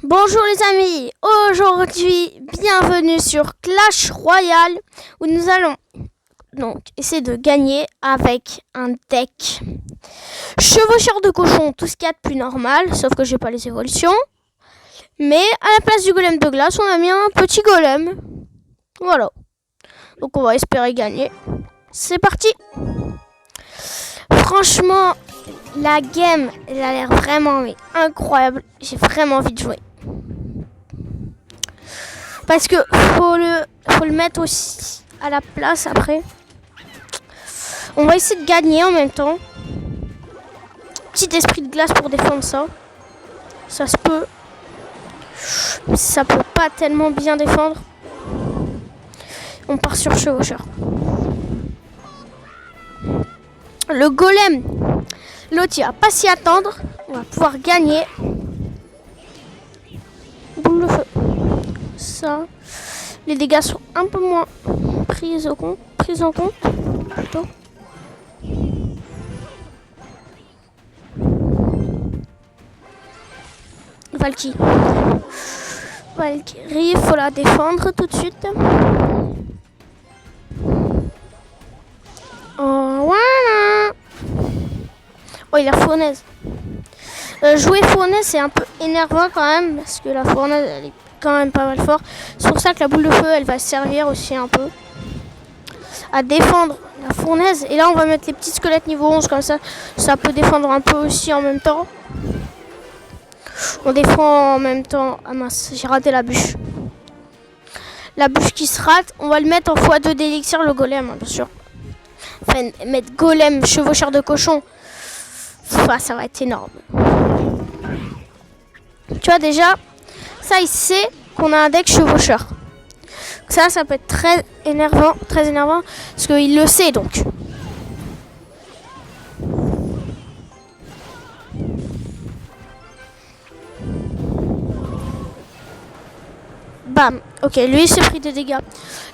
Bonjour les amis, aujourd'hui bienvenue sur Clash Royale où nous allons donc essayer de gagner avec un deck chevaucheur de cochon, tout ce qu'il y a de plus normal, sauf que j'ai pas les évolutions. Mais à la place du golem de glace, on a mis un petit golem. Voilà. Donc on va espérer gagner. C'est parti. Franchement, la game, elle a l'air vraiment incroyable. J'ai vraiment envie de jouer. Parce que faut le mettre aussi à la place après. On va essayer de gagner en même temps. Petit esprit de glace pour défendre ça. Ça se peut. Ça peut pas tellement bien défendre. On part sur chevaucheur. Le golem. L'autre il va pas s'y attendre. On va pouvoir gagner. Boule de feu. Ça. Les dégâts sont un peu moins pris en compte plutôt. Valkyrie, il faut la défendre tout de suite. Oh, voilà. Oh, il a fournaise. Jouer fournaise, c'est un peu énervant quand même, parce que la fournaise, elle est quand même pas mal forte. C'est pour ça que la boule de feu, elle va servir aussi un peu à défendre la fournaise. Et là, on va mettre les petits squelettes niveau 11, comme ça, ça peut défendre un peu aussi en même temps. On défend en même temps. Ah mince, j'ai raté la bûche. La bûche qui se rate, on va le mettre en x2 d'élixir, le golem, hein, bien sûr. Enfin, mettre golem, chevaucheur de cochon. Enfin, ça va être énorme. Tu vois déjà, ça il sait qu'on a un deck chevaucheur. Ça peut être très énervant, parce qu'il le sait donc. Bam. Ok, lui il s'est pris des dégâts.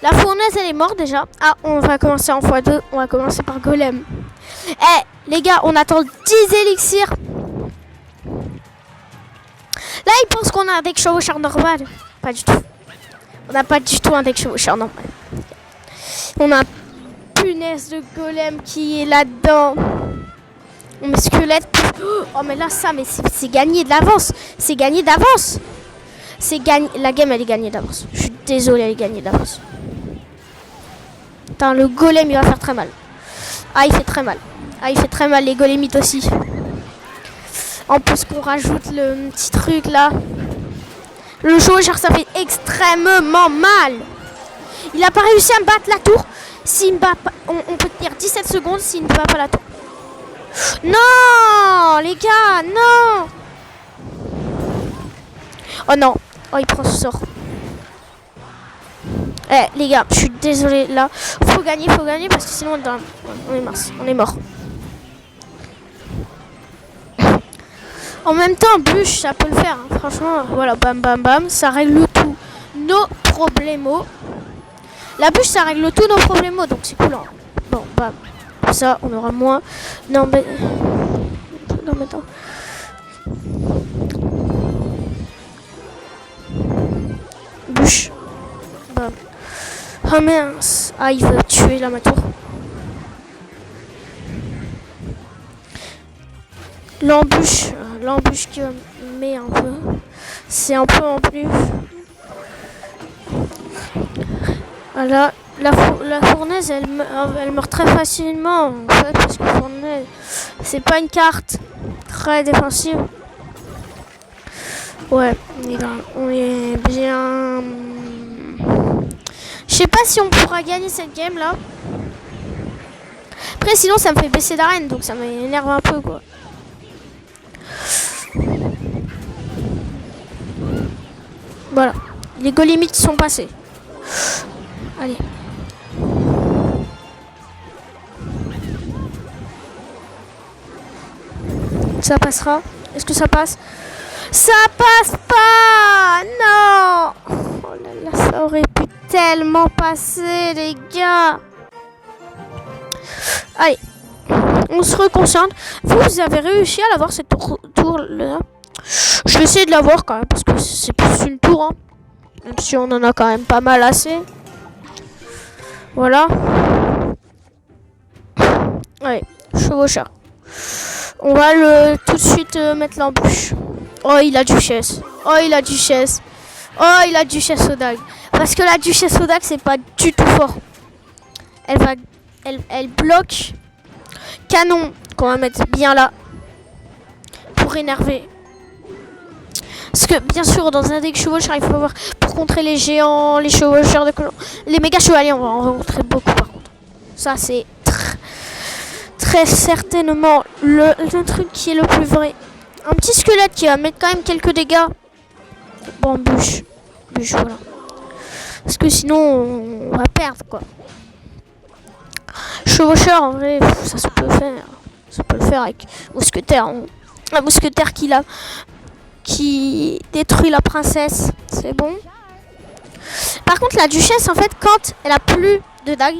La fournaise elle est morte déjà. Ah, on va commencer en x2. On va commencer par golem. Eh, les gars, on attend 10 élixirs. Là, il pense qu'on a un deck chevaucheur normal. Pas du tout. On n'a pas du tout un deck chevaucheur normal. On a un punaise de golem qui est là-dedans. On met squelette. Oh, mais là, ça, mais c'est gagné d'avance. C'est gagné d'avance. La game, elle est gagnée d'avance. Je suis désolée, elle est gagnée d'avance. Attends, le golem, il va faire très mal. Ah, il fait très mal. Ah, il fait très mal, les golémites aussi. En plus qu'on rajoute le petit truc là. Le chevaucheur, ça fait extrêmement mal. Il a pas réussi à me battre la tour. S'il me bat pas, on peut tenir 17 secondes s'il ne bat pas la tour. Non, les gars, non. Oh non. Oh, il prend ce sort. Eh, les gars, je suis désolée là. Faut gagner parce que sinon on est mort. En même temps, bûche, ça peut le faire. Hein. Franchement, voilà, bam, bam, bam. Ça règle tout. Nos problemos. La bûche, ça règle tous nos problemos. Donc, c'est cool. Hein. Bon, bam. Ça, on aura moins. Non, mais attends. Bûche. Bam. Oh mince. Ah, il veut tuer la ma tour. L'embûche qui met un peu. C'est un peu en plus. Voilà. La fournaise, elle meurt très facilement. En fait, parce que la fournaise, c'est pas une carte très défensive. Ouais, on est bien. Je sais pas si on pourra gagner cette game là. Après, sinon, ça me fait baisser d'arène, donc ça m'énerve un peu quoi. Voilà, les golémites sont passés. Allez. Ça passera. Est-ce que ça passe? Ça passe pas! Non! Oh là là, ça aurait pu tellement passer, les gars. Allez. On se reconcentre. Vous avez réussi à l'avoir cette tour là. Je vais essayer de l'avoir quand même parce que c'est plus une tour. Hein. Même si on en a quand même pas mal assez. Voilà. Allez, chevaucheur. On va tout de suite mettre l'embûche. Oh, il a duchesse. Oh, il a duchesse. Oh, il a duchesse au dague. Parce que la duchesse au dague, c'est pas du tout fort. Elle bloque. Canon qu'on va mettre bien là. Pour énerver. Parce que bien sûr, dans un deck chevaucheur, il faut avoir pour contrer les géants, les chevaucheurs de colon. Les méga chevaliers, on va en rencontrer beaucoup par contre. Ça, c'est très certainement le truc qui est le plus vrai. Un petit squelette qui va mettre quand même quelques dégâts. Bon, bûche, voilà. Parce que sinon, on va perdre quoi. Chevaucheur, en vrai, ça se peut faire. Ça peut le faire avec mousquetaire. Un mousquetaire qui détruit la princesse. C'est bon. Par contre, la duchesse, en fait, quand elle a plus de dague,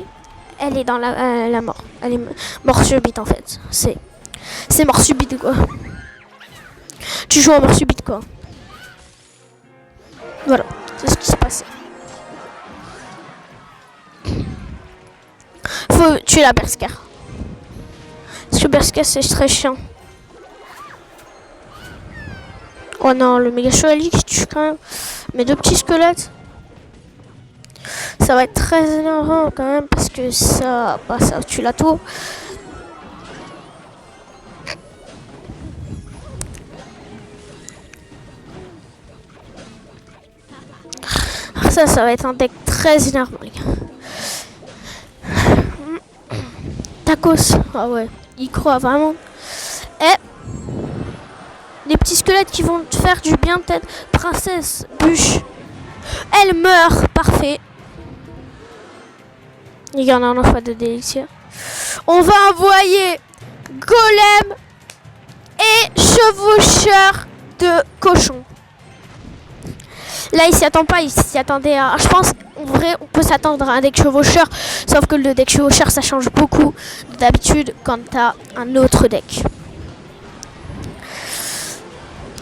elle est dans la mort. Elle est mort subite, en fait. C'est mort subite, quoi. Tu joues en mort subite, quoi. Voilà. C'est ce qui se passe. Faut tuer la berserker. Parce que berserker, c'est très chiant. Oh non, le méga chevalier qui tue quand même. Mes deux petits squelettes. Ça va être très énervant quand même parce que ça tue la tour. Alors ça va être un deck très énervant, les gars. Tacos. Ah ouais, il croit vraiment. Et les petits squelettes qui vont te faire du bien, peut-être. Princesse, bûche. Elle meurt, parfait. Il y en a un fois de d'élixir. On va envoyer golem et chevaucheur de cochon. Là, il s'y attend pas, il s'y attendait à... Je pense, en vrai, on peut s'attendre à un deck chevaucheur. Sauf que le deck chevaucheur, ça change beaucoup d'habitude quand t'as un autre deck.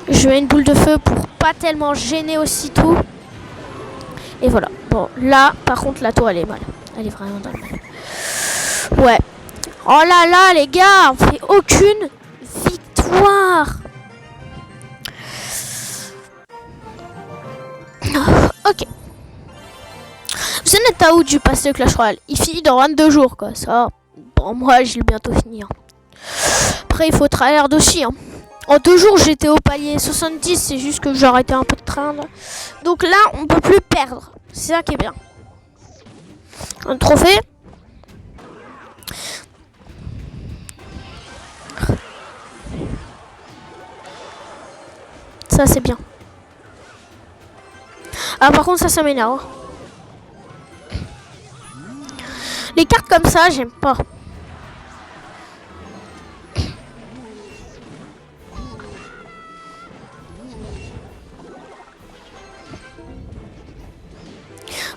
Je mets une boule de feu pour pas tellement gêner aussitôt. Et voilà. Bon, là, par contre, la tour, elle est mal. Elle est vraiment dans le mal. Ouais. Oh là là, les gars, on fait aucune victoire. Ok. Vous en êtes à où du passé Clash Royale? Il finit dans 22 jours, quoi. Ça, bon, moi, je vais bientôt finir. Après, il faut tryhard aussi, hein. En 2 jours, j'étais au palier 70. C'est juste que j'ai arrêté un peu de train. Donc là, on peut plus perdre. C'est ça qui est bien. Un trophée. Ça, c'est bien. Ah, par contre, ça m'énerve. Les cartes comme ça, j'aime pas.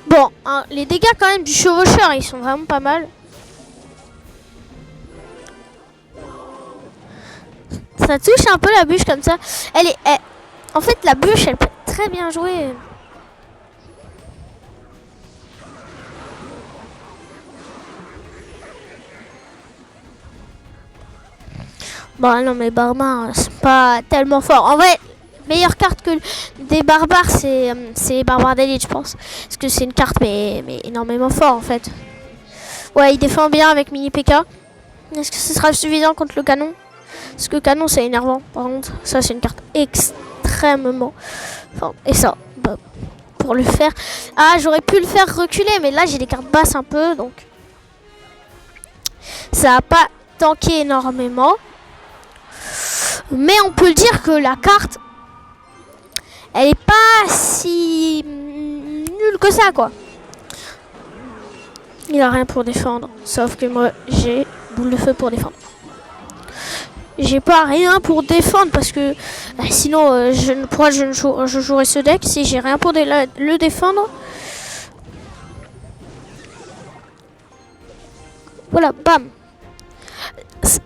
Bon, hein, les dégâts quand même du chevaucheur, ils sont vraiment pas mal. Ça touche un peu la bûche comme ça. En fait, la bûche, elle peut être très bien jouée. Bon, non, mais barbares, c'est pas tellement fort. En vrai, meilleure carte que des barbares, c'est les barbares d'élite, je pense. Parce que c'est une carte, mais énormément fort, en fait. Ouais, il défend bien avec mini PK. Est-ce que ce sera suffisant contre le canon? Parce que le canon, c'est énervant. Par contre, ça, c'est une carte extrêmement forte. Et ça, bah, pour le faire... Ah, j'aurais pu le faire reculer, mais là, j'ai des cartes basses un peu, donc... Ça n'a pas tanké énormément. Mais on peut dire que la carte, elle est pas si nulle que ça, quoi. Il a rien pour défendre. Sauf que moi, j'ai boule de feu pour défendre. J'ai pas rien pour défendre parce que sinon, je jouerais ce deck si j'ai rien pour le défendre. Voilà, bam.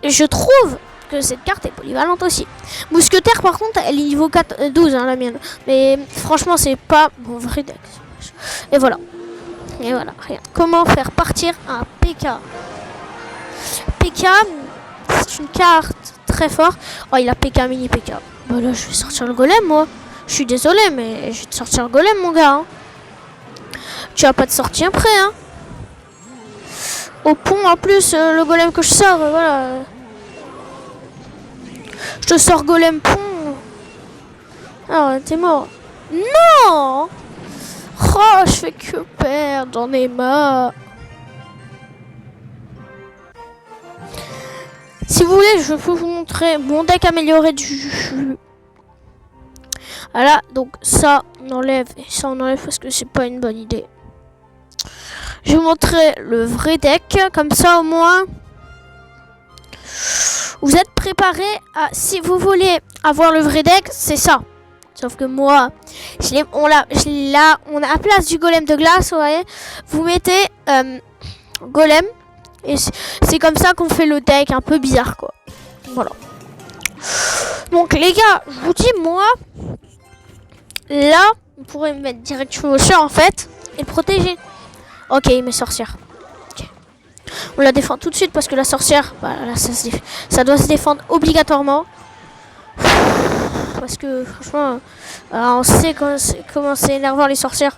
Je trouve que cette carte est polyvalente aussi. Mousquetaire, par contre, elle est niveau 12, hein, la mienne. Mais franchement, c'est pas mon vrai deck. Et voilà. Et voilà, rien. Comment faire partir un PK? PK, c'est une carte très forte. Oh, il a PK, mini PK. Bah là, je vais sortir le golem, moi. Je suis désolé, mais je vais te sortir le golem, mon gars. Hein. Tu as pas de sortie après, hein. Au pont, en plus, le golem que je sors, voilà. Je te sors golem pont. Ah, t'es mort. Non! Oh, je fais que perdre, j'en ai marre. Si vous voulez, je peux vous montrer mon deck amélioré du jeu. Voilà, donc ça, on enlève. Et ça, on enlève parce que c'est pas une bonne idée. Je vais vous montrer le vrai deck. Comme ça, au moins, vous êtes préparés à... Si vous voulez avoir le vrai deck, c'est ça. Sauf que moi, on a à place du golem de glace, vous voyez, vous mettez golem. Et c'est comme ça qu'on fait le deck un peu bizarre, quoi. Voilà. Donc, les gars, je vous dis, moi, là, on pourrait mettre direct chevaucheur, en fait, et le protéger. Ok, il met sorcière. Okay. On la défend tout de suite parce que la sorcière, bah, là, ça doit se défendre obligatoirement. Parce que, franchement, on sait comment c'est énervant les sorcières.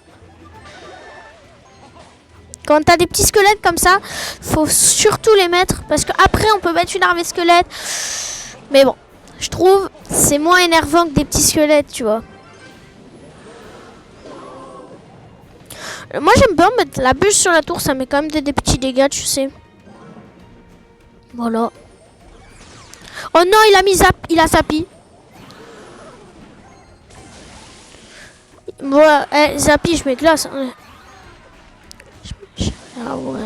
Quand t'as des petits squelettes comme ça, faut surtout les mettre. Parce qu'après, on peut mettre une armée de squelettes. Mais bon, je trouve c'est moins énervant que des petits squelettes, tu vois. Moi, j'aime bien mettre la bûche sur la tour. Ça met quand même des petits dégâts, tu sais. Voilà. Oh non, il a Zappy. Moi, Zappy, je mets glace. Hein. Ah ouais.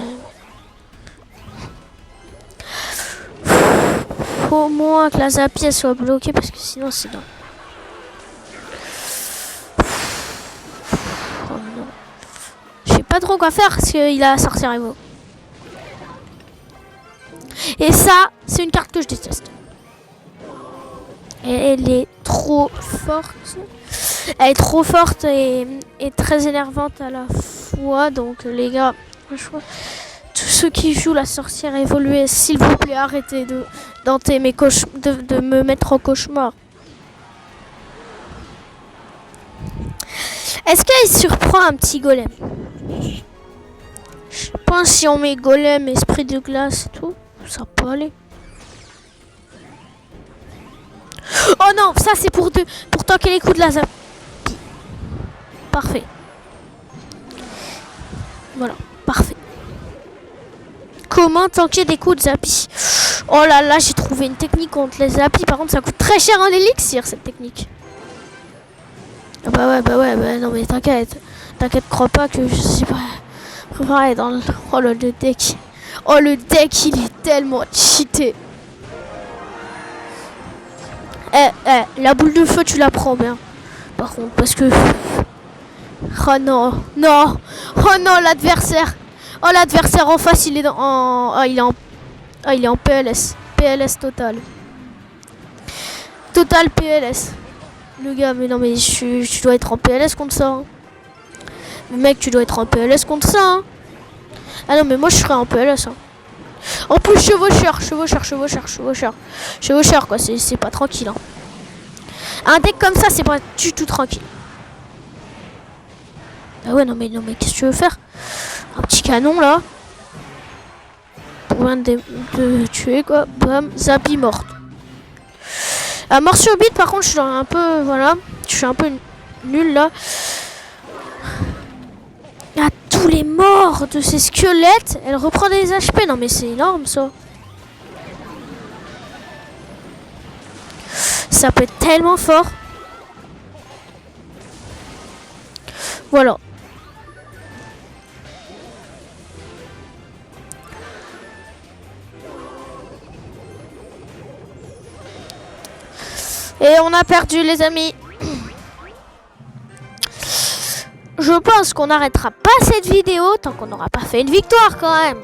Faut au moins que la Zappy elle soit bloquée parce que sinon c'est dans. Oh non. Je sais pas trop quoi faire parce qu'il a sorcière Evo. Et ça, c'est une carte que je déteste. Et elle est trop forte. Elle est trop forte et très énervante à la fois. Donc les gars, franchement, tous ceux qui jouent la sorcière évoluée, s'il vous plaît, arrêtez de me mettre en cauchemar. Est-ce qu'elle surprend un petit golem? Je pense si on met golem, esprit de glace et tout, ça peut aller. Oh non, ça c'est pour tanker les coups de la Zappy. Parfait. Voilà, parfait. Comment tanker des coups de Zappy? Oh là là, j'ai trouvé une technique contre les Zappy. Par contre, ça coûte très cher en élixir, cette technique. Ah bah ouais, non mais t'inquiète, crois pas que je sais pas préparé dans le... Oh le deck. Oh le deck, il est tellement cheaté. La boule de feu, tu la prends bien. Par contre, parce que... Oh non, non. Oh non, l'adversaire. Oh, l'adversaire en face, il est il est en PLS. PLS total. Total PLS. Le gars, mais non, mais tu dois être en PLS contre ça. Hein. Mec, tu dois être en PLS contre ça. Hein. Ah non, mais moi, je serais en PLS. Hein. En plus, chevaucheur, quoi, c'est pas tranquille. Hein. Un deck comme ça, c'est pas du tout tranquille. Ah ouais, non, mais qu'est-ce que tu veux faire? Un petit canon, là. Pour de tuer, quoi. Bam, Zappy morte. Mort sur bite, par contre, je suis un peu, voilà. Je suis un peu nul, là. Ah, tous les morts de ces squelettes, elle reprend des HP. Non, mais c'est énorme, ça. Ça peut être tellement fort. Voilà. Et on a perdu, les amis. Je pense qu'on n'arrêtera pas cette vidéo tant qu'on n'aura pas fait une victoire quand même.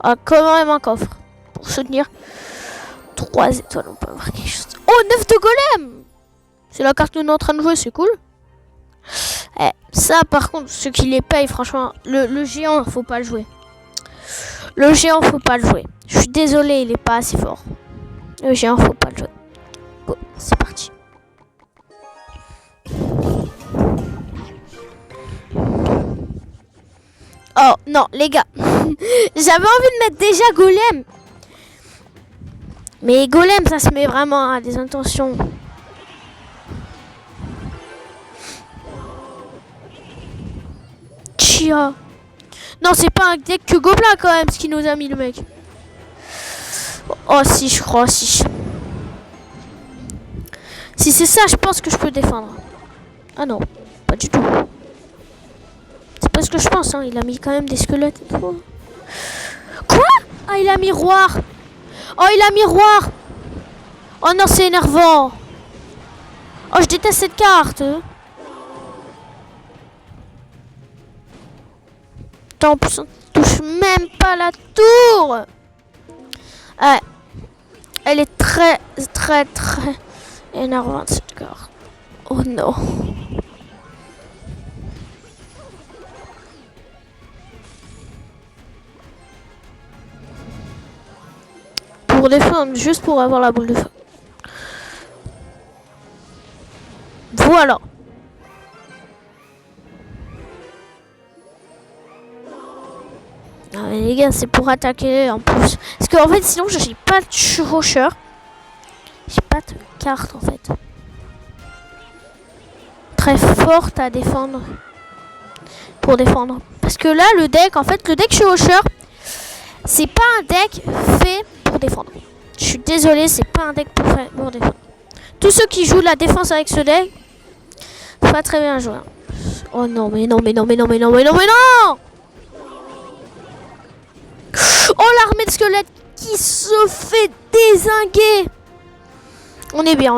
Ah, quand même un coffre pour soutenir. 3 étoiles, on peut avoir quelque chose. Oh, 9 de golem. C'est la carte que nous est en train de jouer, c'est cool. Eh, ça, par contre, ceux qui les payent, franchement, le géant, faut pas le jouer. Le géant, faut pas le jouer. Je suis désolé, il est pas assez fort. Le géant, faut pas le jouer. Bon, c'est parti. Oh, non, les gars. J'avais envie de mettre déjà golem. Mais golem, ça se met vraiment à des intentions. Chia. Non, c'est pas un deck que gobelin quand même, ce qu'il nous a mis le mec. Oh si, je crois, si. Si c'est ça, je pense que je peux défendre. Ah non, pas du tout. C'est pas ce que je pense, hein. Il a mis quand même des squelettes et tout. Quoi? Ah, il a mis roi. Oh, il a mis roi. Oh non, c'est énervant. Oh, je déteste cette carte. Attends, en plus, on touche même pas la tour. Ouais. Elle est très énervante, cette carte. Oh non. Pour défendre, juste pour avoir la boule de feu. Voilà. Ah, mais les gars, c'est pour attaquer en plus. Parce qu'en fait, sinon, j'ai pas de chevaucheur. J'ai pas de carte en fait. Très forte à défendre. Pour défendre. Parce que là, le deck, en fait, le deck chevaucheur, c'est pas un deck fait pour défendre. Je suis désolée, c'est pas un deck pour défendre. Tous ceux qui jouent la défense avec ce deck, pas très bien joué. Oh non, mais non. Oh, l'armée de squelettes qui se fait dézinguer. On est bien.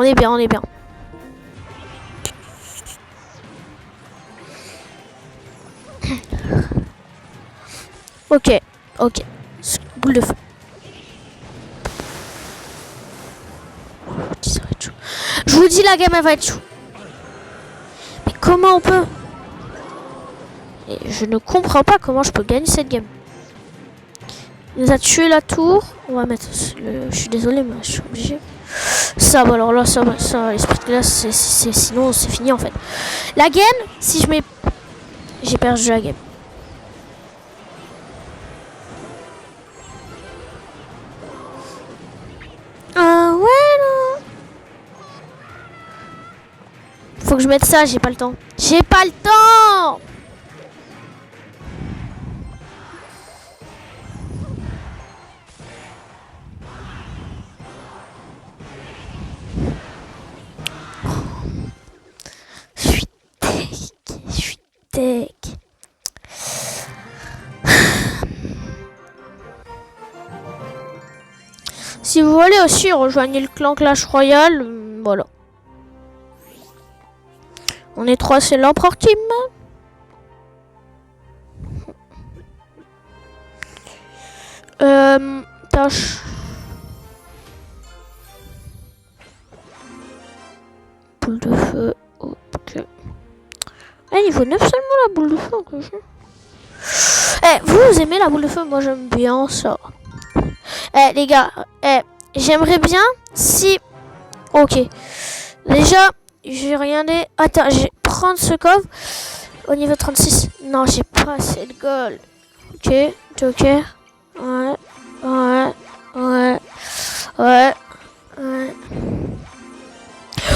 Ok. Boule de feu. Ça va être chaud. Je vous dis, la game, elle va être chaud. Mais comment on peut? Et je ne comprends pas comment je peux gagner cette game. Il nous a tué la tour. On va mettre le... Je suis désolé, mais je suis obligé. Ça, bah alors là, ça l'esprit de glace, sinon c'est fini en fait. La game, si je mets... J'ai perdu la game. Ah ouais, non. Faut que je mette ça, j'ai pas le temps. J'ai pas le temps. Je suis tech. Si vous voulez aussi rejoindre le clan Clash Royale, voilà. On est 3, c'est l'Empereur Team. Tâche. Boule de feu. Ok. Ah, niveau 9 seulement la boule de feu. Eh, vous aimez la boule de feu? Moi j'aime bien ça. Eh les gars, j'aimerais bien si... Ok. Déjà, j'ai regardé... Attends, je vais prendre ce coffre au niveau 36. Non, j'ai pas assez de gold. Ok, Joker. Ouais.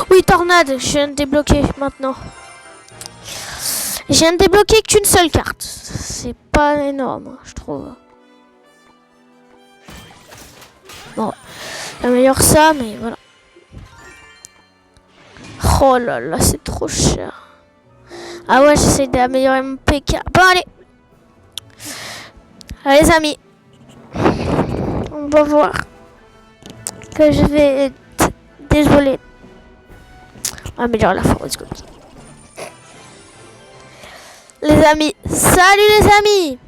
Oui, tornade, je viens de débloquer maintenant. Je viens de débloquer qu'une seule carte. C'est pas énorme, je trouve. Bon, j'améliore ça, mais voilà. Oh là là, c'est trop cher. Ah ouais, j'essaie d'améliorer mon PK. Bon, allez. Allez, les amis. On va voir. Que je vais être désolé. On va améliorer la force. Les amis, salut les amis.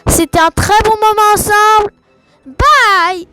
C'était un très bon moment ensemble. Bye.